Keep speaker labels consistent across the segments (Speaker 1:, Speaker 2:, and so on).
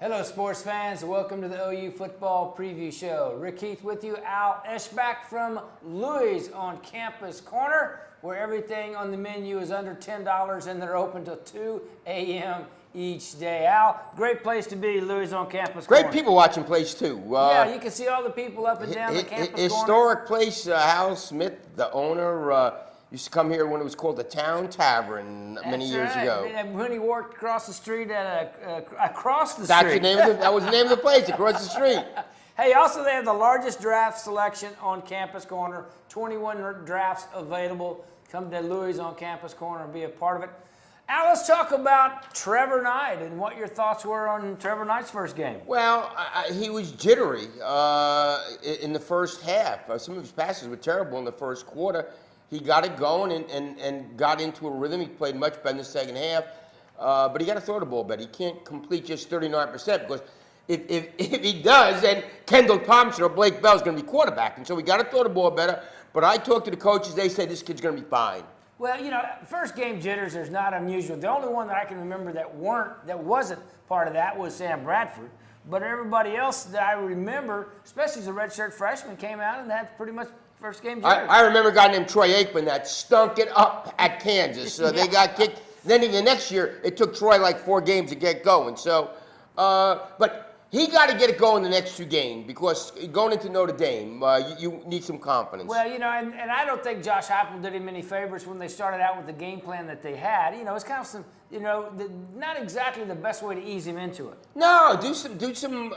Speaker 1: Hello, sports fans. Welcome to the OU Football Preview Show. Rick Heath with you, Al Eschbach from Louie's on Campus Corner, where everything on the menu is under $10 and they're open till 2 a.m. each day. Al, great place to be, Louie's on Campus Corner.
Speaker 2: Great people watching place, too.
Speaker 1: Yeah, you can see all the people up and down the campus corner.
Speaker 2: Historic place. Hal Smith, the owner, used to come here when it was called the Town Tavern many years ago.
Speaker 1: And when he worked across the street across the
Speaker 2: That's
Speaker 1: street.
Speaker 2: that was the name of the place, across the street.
Speaker 1: Hey, also they have the largest draft selection on Campus Corner. 21 drafts available. Come to Louie's on Campus Corner and be a part of it. Al, let's talk about Trevor Knight and what your thoughts were on Trevor Knight's first game.
Speaker 2: Well, he was jittery in the first half. Some of his passes were terrible in the first quarter. He got it going and got into a rhythm. He played much better in the second half. But he got to throw the ball better. He can't complete just 39% because if he does, then Kendall Thompson or Blake Bell's going to be quarterbacking. So we got to throw the ball better. But I talked to the coaches. They said this kid's going to be fine.
Speaker 1: Well, you know, first game jitters is not unusual. The only one that I can remember that wasn't part of that was Sam Bradford. But everybody else that I remember, especially as a redshirt freshman, came out and had pretty much first game jitters.
Speaker 2: I remember a guy named Troy Aikman that stunk it up at Kansas. So they got kicked. Then even the next year, it took Troy like 4 games to get going. So, but he got to get it going the next 2 games because going into Notre Dame, you need some confidence.
Speaker 1: Well, you know, and I don't think Josh Heupel did him any favors when they started out with the game plan that they had. You know, it's kind of some, you know, not exactly the best way to ease him into it.
Speaker 2: No, do some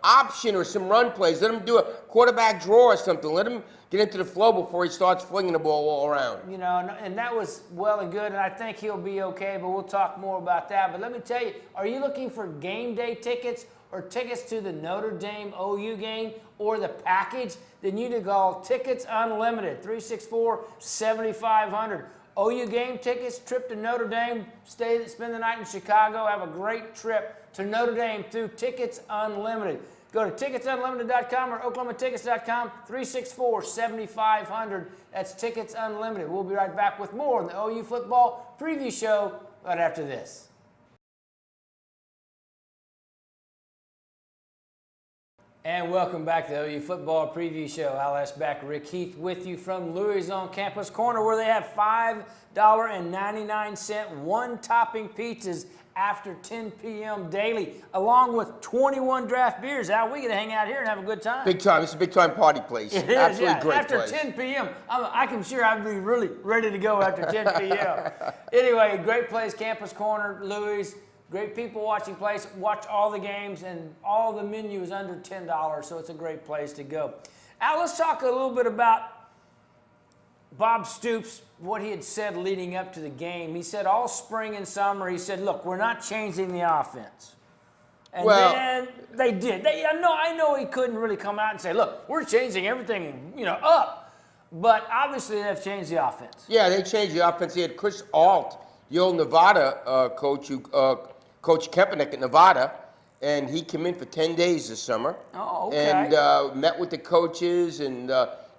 Speaker 2: option or some run plays. Let him do a quarterback draw or something. Let him get into the flow before he starts flinging the ball all around.
Speaker 1: You know, and that was well and good, and I think he'll be okay, but we'll talk more about that. But let me tell you, are you looking for game day tickets or tickets to the Notre Dame OU game or the package? Then you need to call Tickets Unlimited, 364-7500. OU game tickets, trip to Notre Dame, spend the night in Chicago, have a great trip to Notre Dame through Tickets Unlimited. Go to ticketsunlimited.com or oklahomatickets.com, 364-7500. That's Tickets Unlimited. We'll be right back with more on the OU Football Preview Show right after this. And welcome back to the OU Football Preview Show. Al Eschbach, Rick Heath with you from Louie's on Campus Corner, where they have $5.99 one-topping pizzas after 10 p.m. daily, along with 21 draft beers. Al, we get to hang out here and have a good time.
Speaker 2: Big time. It's a big-time party place.
Speaker 1: It is,
Speaker 2: absolutely great
Speaker 1: after
Speaker 2: place.
Speaker 1: 10 p.m., I'm sure I'd be really ready to go after 10 p.m. Anyway, great place, Campus Corner, Louie's. Great people watching place. Watch all the games, and all the menu is under $10, so it's a great place to go. Al, let's talk a little bit about Bob Stoops, what he had said leading up to the game. He said all spring and summer, he said, look, we're not changing the offense. And then they did. I know he couldn't really come out and say, look, we're changing everything, up. But obviously they've changed the offense.
Speaker 2: Yeah, they changed the offense. He had Chris Ault, the old Nevada coach who coached Kaepernick at Nevada, and he came in for 10 days this summer.
Speaker 1: Oh, okay.
Speaker 2: And met with the coaches and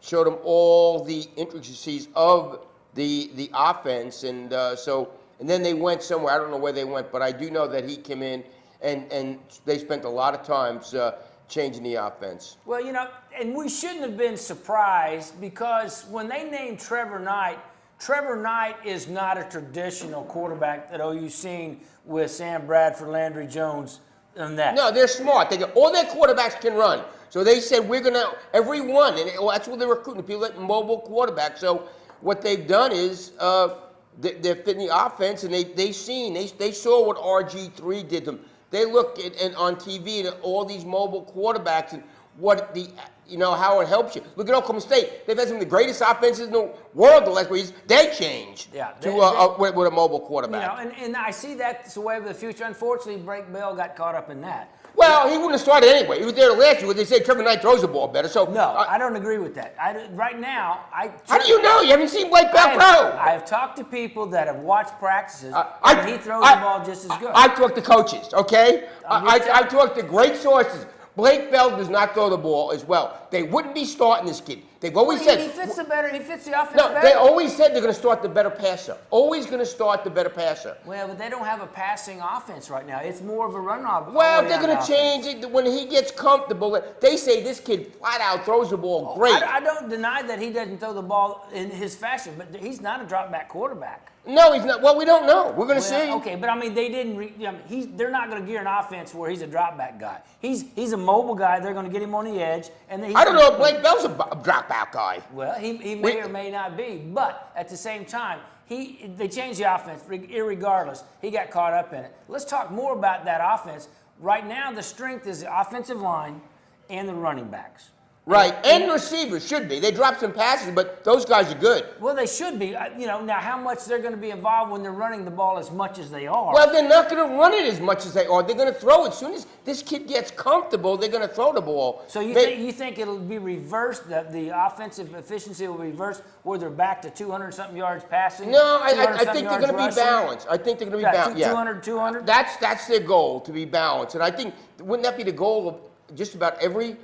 Speaker 2: showed them all the intricacies of the offense. And and then they went somewhere. I don't know where they went, but I do know that he came in and they spent a lot of times changing the offense.
Speaker 1: Well, and we shouldn't have been surprised because when they named Trevor Knight is not a traditional quarterback that OU's seen with Sam Bradford, Landry Jones, and that.
Speaker 2: No, they're smart. All their quarterbacks can run. So they said, we're going to, everyone, and that's what they're recruiting, people like mobile quarterbacks. So what they've done is they're fitting the offense, and they saw what RG3 did to them. They look on TV at all these mobile quarterbacks and what how it helps you. Look at Oklahoma State. They've had some of the greatest offenses in the world the last few years. They changed with a mobile quarterback.
Speaker 1: And I see that's the way of the future. Unfortunately, Blake Bell got caught up in that.
Speaker 2: Well, he wouldn't have started anyway. He was there last year. They say Trevor Knight throws the ball better. So
Speaker 1: no, I don't agree with that. Right now,
Speaker 2: how do you know? You haven't seen Blake Bell throw.
Speaker 1: I have talked to people that have watched practices, and he throws the ball just as good.
Speaker 2: I've talked to coaches, okay? I've talked to great sources. Blake Bell does not throw the ball as well. They wouldn't be starting this kid. They've always said
Speaker 1: he fits the offense
Speaker 2: no.
Speaker 1: better.
Speaker 2: They always said they're going to start the better passer. Always going to start the better passer.
Speaker 1: Well, but they don't have a passing offense right now. It's more of a run off.
Speaker 2: Well, they're going to change it when he gets comfortable. They say this kid flat out throws the ball great.
Speaker 1: I don't deny that he doesn't throw the ball in his fashion, but he's not a drop back quarterback.
Speaker 2: No, he's not. Well, we don't know. We're going to see.
Speaker 1: Okay, but I mean, they didn't. They're not going to gear an offense where he's a drop back guy. He's a mobile guy. They're going to get him on the edge, and
Speaker 2: I don't know if Blake Bell's a drop back guy.
Speaker 1: Well, he may or may not be, but at the same time, they changed the offense. Irregardless, he got caught up in it. Let's talk more about that offense. Right now, the strength is the offensive line and the running backs.
Speaker 2: Right, and receivers should be. They dropped some passes, but those guys are good.
Speaker 1: Well, they should be. Now how much they're going to be involved when they're running the ball as much as they are.
Speaker 2: Well, they're not going to run it as much as they are. They're going to throw it. As soon as this kid gets comfortable, they're going to throw the ball.
Speaker 1: So you think it'll be reversed, that the offensive efficiency will be reversed, where they're back to 200-something yards passing?
Speaker 2: No, I think they're going to be balanced. I think they're going to be balanced.
Speaker 1: 200?
Speaker 2: That's their goal, to be balanced. And I think, wouldn't that be the goal of just about every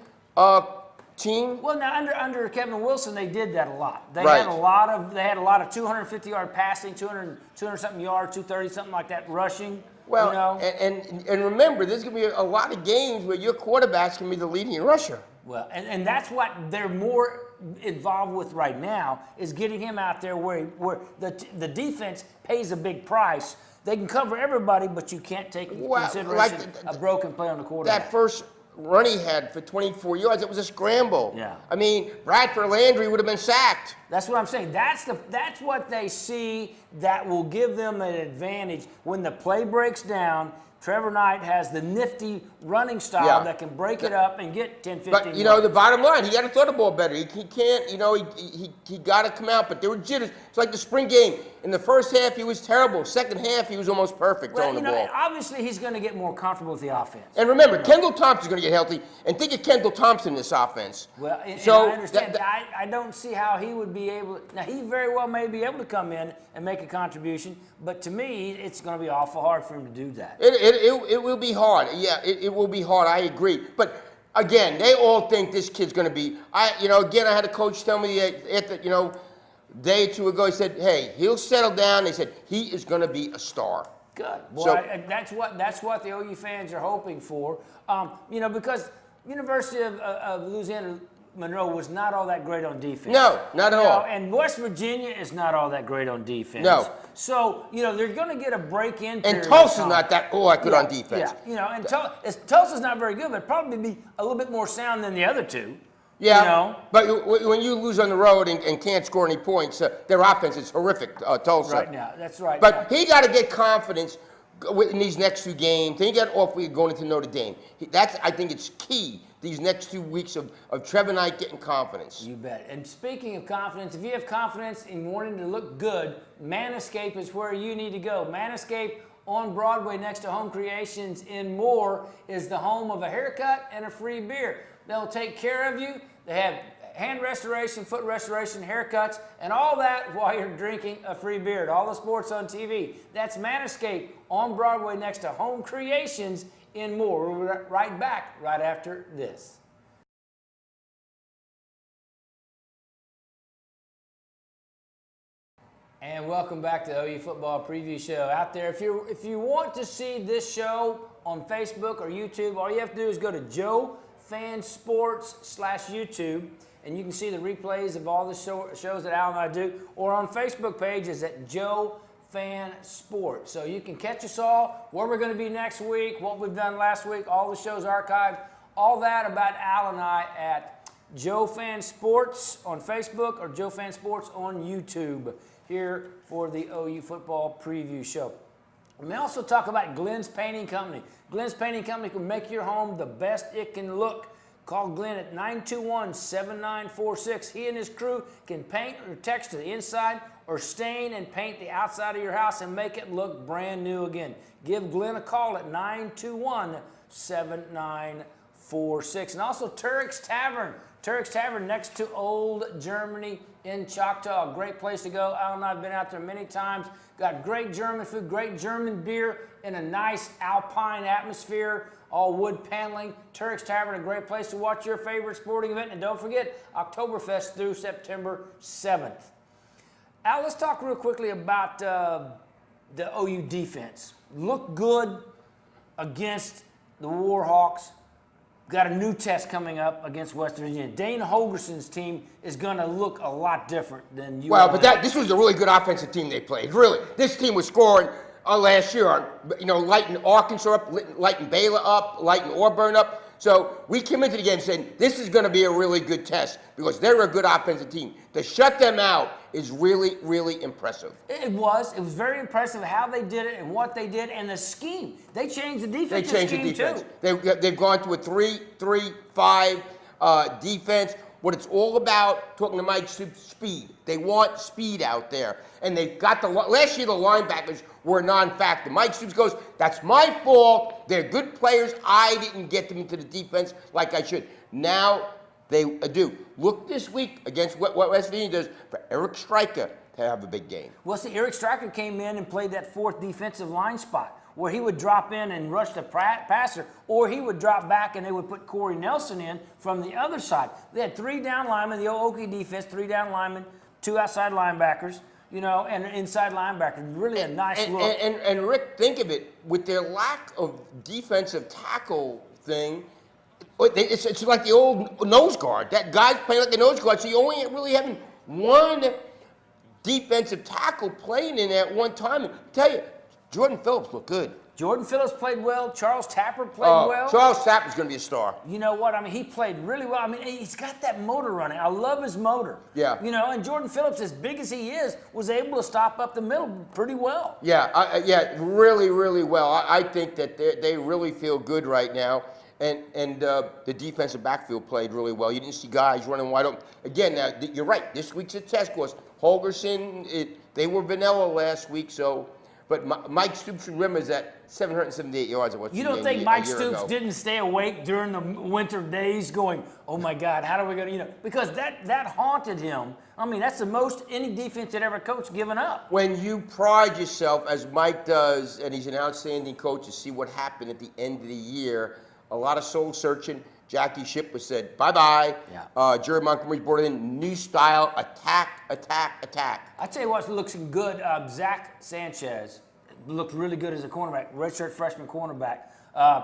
Speaker 2: team?
Speaker 1: Well, now under Kevin Wilson, they did that a lot. They
Speaker 2: Right.
Speaker 1: had a lot of 250-yard passing, 200-something yards, 230 something like that rushing.
Speaker 2: Well, and remember, there's going to be a lot of games where your quarterbacks can be the leading rusher.
Speaker 1: Well, and that's what they're more involved with right now, is getting him out there where the defense pays a big price. They can cover everybody, but you can't take into consideration a broken play on the quarterback.
Speaker 2: That first run he had for 24 yards, it was a scramble.
Speaker 1: Yeah.
Speaker 2: I mean, Bradford Landry would have been sacked.
Speaker 1: That's what I'm saying. That's what they see that will give them an advantage when the play breaks down. Trevor Knight has the nifty running style that can break it up and get 10, 15
Speaker 2: But,
Speaker 1: yards.
Speaker 2: the bottom line, he got to throw the ball better. He can't, he got to come out. But there were jitters. It's like the spring game. In the first half, he was terrible. Second half, he was almost perfect throwing the ball.
Speaker 1: Obviously, he's going to get more comfortable with the offense.
Speaker 2: And remember, Kendall Thompson's going to get healthy. And think of Kendall Thompson in this offense.
Speaker 1: Well, and
Speaker 2: so
Speaker 1: I understand. I don't see how he would be able to. Now, he very well may be able to come in and make a contribution, but to me, it's going to be awful hard for him to do that.
Speaker 2: It will be hard. Yeah, it will be hard. I agree. But again, they all think this kid's going to be. Again, I had a coach tell me day or two ago. He said, "Hey, he'll settle down." They said he is going to be a star.
Speaker 1: Good. Well, that's what the OU fans are hoping for. Because University of Louisiana Monroe was not all that great on defense.
Speaker 2: No, not at all.
Speaker 1: And West Virginia is not all that great on defense.
Speaker 2: No.
Speaker 1: So, they're going to get a break-in period.
Speaker 2: And Tulsa's not that good on defense.
Speaker 1: Yeah, and Tulsa's not very good, but probably be a little bit more sound than the other two.
Speaker 2: Yeah, but when you lose on the road and can't score any points, their offense is horrific, Tulsa.
Speaker 1: Right now, that's right.
Speaker 2: But he got to get confidence in these next two games. Then he got off week going into Notre Dame. I think it's key, these next 2 weeks of Trevor Knight getting confidence.
Speaker 1: You bet. And speaking of confidence, if you have confidence in wanting to look good, Manscaped is where you need to go. Manscaped on Broadway next to Home Creations in Moore is the home of a haircut and a free beer. They'll take care of you. They have hand restoration, foot restoration, haircuts, and all that while you're drinking a free beer. All the sports on TV. That's Manscaped on Broadway next to Home Creations in Moore. We'll be right back right after this. And welcome back to the OU Football Preview Show. Out there, if you want to see this show on Facebook or YouTube, all you have to do is go to Joe Fan Sports /YouTube, and you can see the replays of all the shows that Al and I do, or on Facebook page is at Joe Fan Sports. So you can catch us all, where we're going to be next week, what we've done last week, all the shows archived, all that about Al and I at Joe Fan Sports on Facebook or Joe Fan Sports on YouTube here for the OU Football Preview Show. We may also talk about Glenn's Painting Company. Glenn's Painting Company can make your home the best it can look. Call Glenn at 921-7946. He and his crew can paint or text to the inside or stain and paint the outside of your house and make it look brand new again. Give Glenn a call at 921-7946. And also Turk's Tavern. Turk's Tavern next to Old Germany in Choctaw. Great place to go. Al and I have been out there many times. Got great German food, great German beer, in a nice alpine atmosphere, all wood paneling. Turk's Tavern, a great place to watch your favorite sporting event. And don't forget, Oktoberfest through September 7th. Al, let's talk real quickly about the OU defense. Looked good against the Warhawks. Got a new test coming up against West Virginia. Dane Holgerson's team is going to look a lot different than you.
Speaker 2: Well, but this was a really good offensive team they played. Really, this team was scoring last year on, lighting Arkansas up, lighting Baylor up, lighting Auburn up. So we came into the game saying this is going to be a really good test because they're a good offensive team. To shut them out is really, really impressive.
Speaker 1: It was very impressive how they did it and what they did and the scheme. They changed the defense.
Speaker 2: They changed the defense. They've gone to a 3-3-5 defense. What it's all about, talking to Mike Stoops, speed. They want speed out there. And they've got last year the linebackers were a non-factor. Mike Stoops goes, that's my fault. They're good players. I didn't get them into the defense like I should. Now they do. Look this week against what West Virginia does for Eric Stryker to have a big game.
Speaker 1: Well, see, Eric Stryker came in and played that fourth defensive line spot where he would drop in and rush the passer, or he would drop back and they would put Corey Nelson in from the other side. They had 3 down linemen, the old Okie defense, 3 down linemen, 2 outside linebackers, and an inside linebacker. Really a nice look.
Speaker 2: And Rick, think of it, with their lack of defensive tackle thing, it's like the old nose guard. That guy's playing like a nose guard, so you only really having one defensive tackle playing in at one time. And I tell you, Jordan Phillips looked good.
Speaker 1: Jordan Phillips played well. Charles Tapper played well.
Speaker 2: Charles Tapper's going to be a star.
Speaker 1: You know what? I mean, he played really well. I mean, he's got that motor running. I love his motor.
Speaker 2: Yeah.
Speaker 1: And Jordan Phillips, as big as he is, was able to stop up the middle pretty well.
Speaker 2: Yeah, really, really well. I think that they really feel good right now. And the defensive backfield played really well. You didn't see guys running wide open. Again, now, you're right. This week's a test course. Holgerson, they were vanilla last week, so. But Mike Stoops remembers that 778 yards.
Speaker 1: You don't think Mike Stoops didn't stay awake during the winter days going, oh, my God, how are we going to, because that haunted him. I mean, that's the most any defense that ever coached given up.
Speaker 2: When you pride yourself, as Mike does, and he's an outstanding coach, to see what happened at the end of the year, a lot of soul searching. Jackie Ship was said, bye-bye.
Speaker 1: Yeah.
Speaker 2: Jerry Montgomery brought in new style, attack.
Speaker 1: I tell you what's looking good. Zach Sanchez looked really good as a cornerback, redshirt freshman cornerback.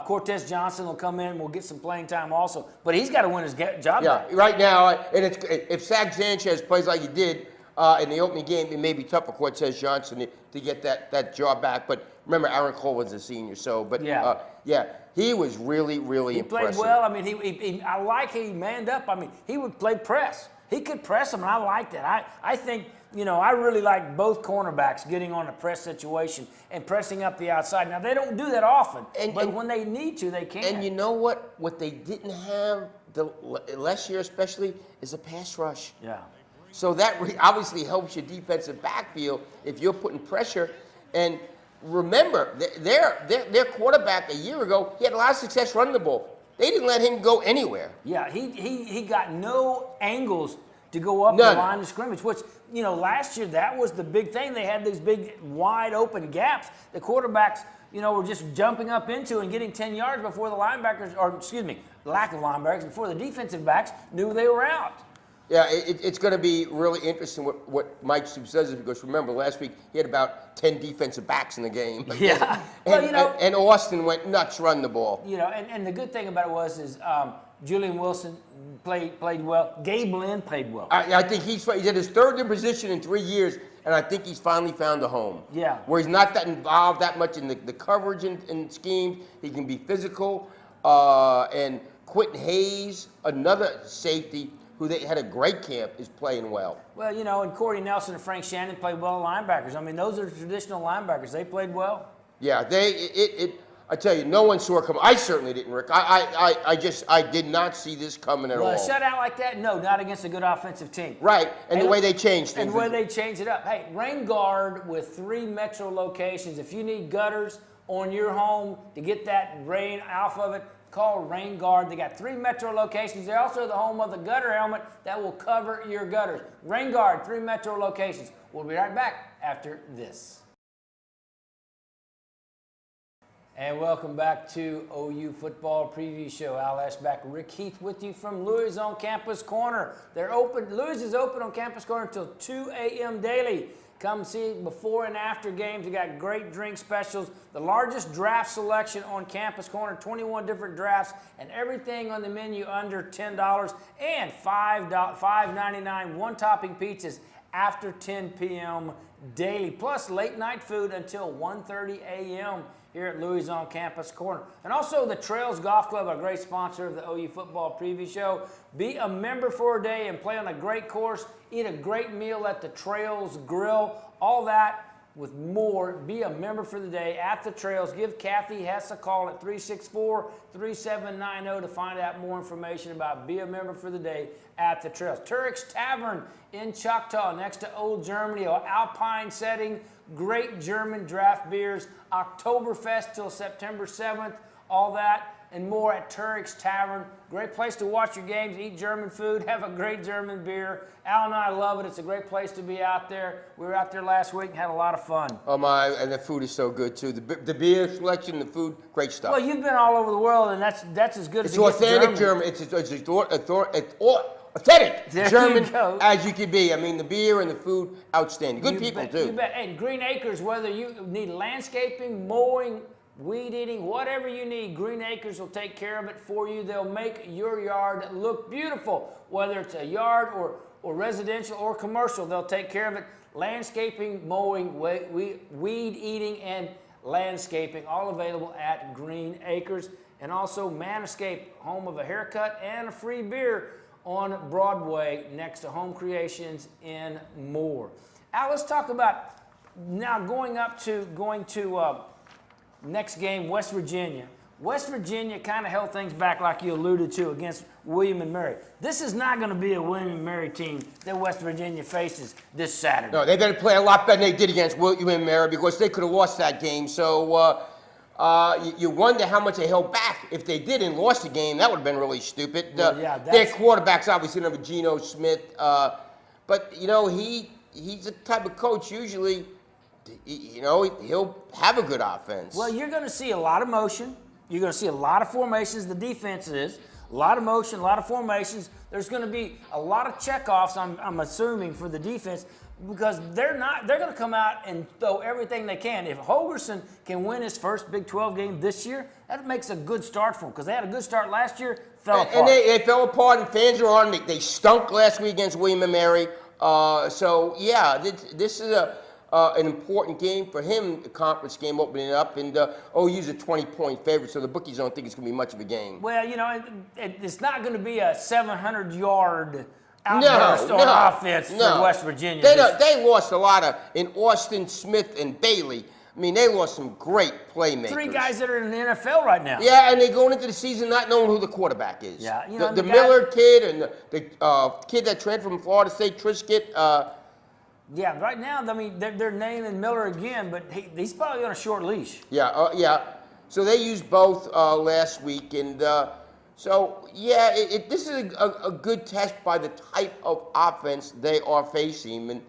Speaker 1: Cortez Johnson will come in and will get some playing time also. But he's got to win his job back.
Speaker 2: Right now, and if Zach Sanchez plays like he did in the opening game, it may be tough for Cortez Johnson to get that job back. But remember, Aaron Cole was a senior, he was really, really impressive.
Speaker 1: He played well. I mean, I like he manned up. I mean, he would play press. He could press him, and I liked it. I think, I really like both cornerbacks getting on a press situation and pressing up the outside. Now, they don't do that often, but when they need to, they can.
Speaker 2: And you know what? What they didn't have last year especially is a pass rush.
Speaker 1: Yeah.
Speaker 2: So that obviously helps your defensive backfield if you're putting pressure. And remember, their quarterback a year ago, he had a lot of success running the ball. They didn't let him go anywhere.
Speaker 1: Yeah, he got no angles to go up
Speaker 2: None.
Speaker 1: the line of scrimmage, which, last year that was the big thing. They had these big wide open gaps. The quarterbacks, were just jumping up into and getting 10 yards before the linebackers, lack of linebackers, before the defensive backs knew they were out.
Speaker 2: Yeah, it's going to be really interesting what Mike Stoops does, because remember, last week he had about 10 defensive backs in the game.
Speaker 1: Yeah.
Speaker 2: And Austin went nuts running the ball.
Speaker 1: And the good thing about it is Julian Wilson played well. Gabe Lynn played well.
Speaker 2: I think he's at his third position in 3 years, and I think he's finally found a home.
Speaker 1: Yeah.
Speaker 2: Where he's not that involved that much in the coverage and schemes. He can be physical. And Quentin Hayes, another safety, who they had a great camp, is playing well.
Speaker 1: Well, and Corey Nelson and Frank Shannon played well linebackers. I mean, those are traditional linebackers. They played well.
Speaker 2: Yeah, I tell you, no one saw it coming. I certainly didn't, Rick. I did not see this coming at all.
Speaker 1: A shutout like that? No, not against a good offensive team.
Speaker 2: Right, and the way they changed things.
Speaker 1: And the way they changed it up. Hey, rain guard with 3 metro locations. If you need gutters on your home to get that rain off of it, call Rain Guard. They got 3 metro locations. They're also the home of the gutter helmet that will cover your gutters. Rain Guard, 3 metro locations. We'll be right back after this. And welcome back to OU Football Preview Show. Al Eschbach, Rick Heath with you from Louie's on Campus Corner. They're open. Louie's is open on Campus Corner until 2 a.m. daily. Come see before and after games. We got great drink specials. The largest draft selection on Campus Corner, 21 different drafts, and everything on the menu under $10 and $5.99 one-topping pizzas after 10 p.m. daily, plus late night food until 1:30 a.m. here at Louie's on Campus Corner. And also the Trails Golf Club, a great sponsor of the OU Football Preview Show. Be a member for a day and play on a great course, eat a great meal at the Trails Grill, all that with more. Be a member for the day at the Trails. Give Kathy Hess a call at 364-3790 to find out more information about Be a Member for the Day at the Trails. Turk's Tavern in Choctaw next to Old Germany, an alpine setting, great German draft beers, Oktoberfest till September 7th, all that and more at Turk's Tavern. Great place to watch your games, eat German food, have a great German beer. Al and I love it. It's a great place to be out there. We were out there last week and had a lot of fun.
Speaker 2: Oh my, and the food is so good too. The beer selection, the food, great stuff.
Speaker 1: Well, you've been all over the world, and that's as good
Speaker 2: it's
Speaker 1: as it gets.
Speaker 2: Authentic German. It's authentic
Speaker 1: There
Speaker 2: German
Speaker 1: you go.
Speaker 2: as you can be. I mean, the beer and the food, outstanding. Good people
Speaker 1: bet,
Speaker 2: too.
Speaker 1: You bet. And Green Acres, whether you need landscaping, mowing, weed eating, whatever you need, Green Acres will take care of it for you. They'll make your yard look beautiful, whether it's a yard or residential or commercial. They'll take care of it. Landscaping, mowing, weed eating, and landscaping, all available at Green Acres. And also Manscaped, home of a haircut and a free beer on Broadway next to Home Creations in Moore. Al, let's talk about now going to next game, West Virginia. West Virginia kind of held things back like you alluded to against William and Mary. This is not going to be a William and Mary team that West Virginia faces this Saturday.
Speaker 2: No, they better play a lot better than they did against William and Mary because they could have lost that game. So you wonder how much they held back. If they did and lost the game, that would have been really stupid.
Speaker 1: Well,
Speaker 2: their quarterback's obviously number Geno Smith. But, you know, he's the type of coach usually, you know, he'll have a good offense.
Speaker 1: Well, you're going to see a lot of motion. You're going to see a lot of formations. The defense is a lot of motion, a lot of formations. There's going to be a lot of checkoffs, I'm assuming, for the defense because they're going to come out and throw everything they can. If Holgerson can win his first Big 12 game this year, that makes a good start for them because they had a good start last year, fell apart.
Speaker 2: And they fell apart, and fans are on. They stunk last week against William and Mary. So, yeah, this is an important game for him, the conference game opening up, and OU's a 20-point favorite, so the bookies don't think it's going to be much of a game.
Speaker 1: Well, you know, it's not going to be a 700-yard outburst on offense for West Virginia.
Speaker 2: They lost a lot in Austin, Smith, and Bailey. I mean, they lost some great playmakers.
Speaker 1: 3 guys that are in the NFL right now.
Speaker 2: Yeah, and they're going into the season not knowing who the quarterback is.
Speaker 1: Yeah, you know,
Speaker 2: the Miller kid and the kid that transferred from Florida State, Triscuit.
Speaker 1: Yeah, right now, I mean, they're naming Miller again, but he's probably on a short leash.
Speaker 2: Yeah, yeah. So they used both last week, and so yeah, this is a good test by the type of offense they are facing,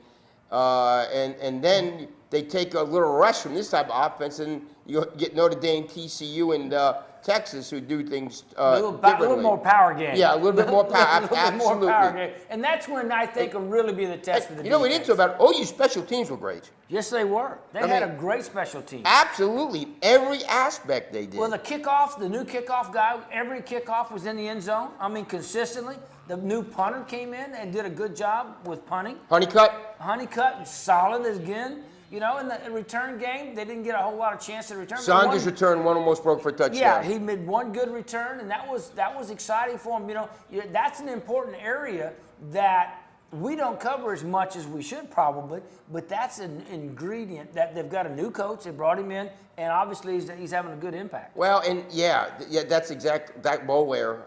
Speaker 2: and then they take a little rest from this type of offense, and you get Notre Dame, TCU, and Texas who do things
Speaker 1: a little more power game.
Speaker 2: Yeah, a little bit more power.
Speaker 1: A little bit more power game. And that's when I think will really be the test for the defense.
Speaker 2: You know, we didn't talk about OU special teams were great.
Speaker 1: Yes, they were. They had a great special team.
Speaker 2: Absolutely. Every aspect they did.
Speaker 1: Well, the kickoff, the new kickoff guy, every kickoff was in the end zone. I mean, consistently. The new punter came in and did a good job with punting. Honeycutt, solid again. You know, in the return game, they didn't get a whole lot of chance to return.
Speaker 2: Saunders returned one almost broke for a touchdown.
Speaker 1: Yeah, he made one good return, and that was exciting for him. You know, that's an important area that we don't cover as much as we should probably, but that's an ingredient that they've got a new coach. They brought him in, and obviously he's having a good impact.
Speaker 2: Well, and yeah, that's exact that Boulware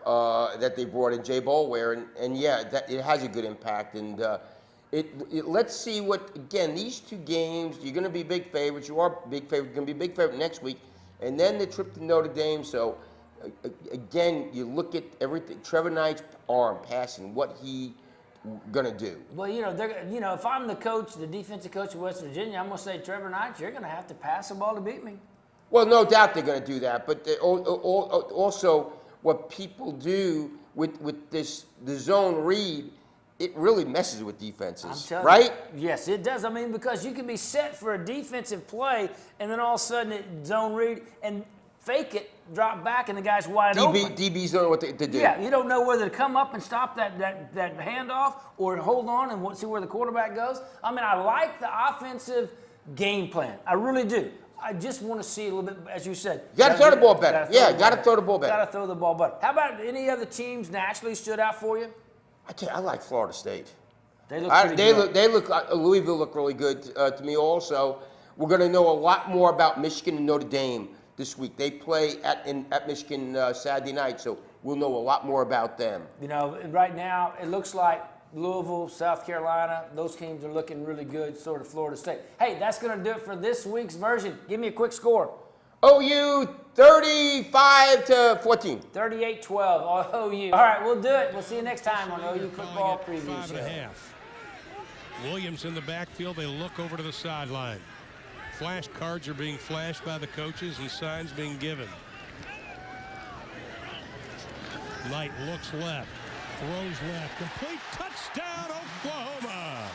Speaker 2: that they brought in, Jay Boulware, and yeah, it has a good impact. And let's see what, again, these 2 games, you're going to be big favorites. You are big favorite. You're going to be big favorite next week. And then the trip to Notre Dame. So, again, you look at everything. Trevor Knights' arm passing, what he going to do.
Speaker 1: Well, you know, if I'm the coach, the defensive coach of West Virginia, I'm going to say, Trevor Knights, you're going to have to pass the ball to beat me.
Speaker 2: Well, no doubt they're going to do that, but also what people do with the zone read, it really messes with defenses, right?
Speaker 1: Yes, it does. I mean, because you can be set for a defensive play, and then all of a sudden it zone read and fake it, drop back, and the guy's wide open.
Speaker 2: DBs don't know what to do.
Speaker 1: Yeah, you don't know whether to come up and stop that handoff or hold on and see where the quarterback goes. I mean, I like the offensive game plan. I really do. I just want to see a little bit, as you said.
Speaker 2: You got to throw the ball better. Yeah, got to throw the ball better.
Speaker 1: Got to throw the ball better. How about any other teams nationally stood out for you?
Speaker 2: I tell you, I like Florida State.
Speaker 1: They look pretty good.
Speaker 2: They look. Louisville look really good to me. Also, we're going to know a lot more about Michigan and Notre Dame this week. They play at Michigan Saturday night, so we'll know a lot more about them.
Speaker 1: You know, right now it looks like Louisville, South Carolina, those teams are looking really good, sort of Florida State. Hey, that's going to do it for this week's version. Give me a quick score.
Speaker 2: OU 35-14.
Speaker 1: 38-12, OU. All right, we'll do it. We'll see you next time on OU Football Preview Show.
Speaker 3: Williams in the backfield. They look over to the sideline. Flash cards are being flashed by the coaches and signs being given. Knight looks left. Throws left. Complete touchdown, Oklahoma.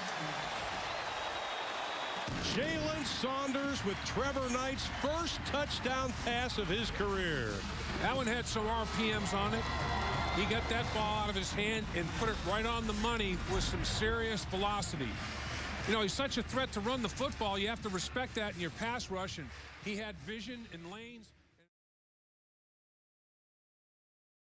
Speaker 3: Jalen Saunders with Trevor Knights' first touchdown pass of his career.
Speaker 4: That one had some RPMs on it. He got that ball out of his hand and put it right on the money with some serious velocity. You know, he's such a threat to run the football. You have to respect that in your pass rush, and he had vision and lanes.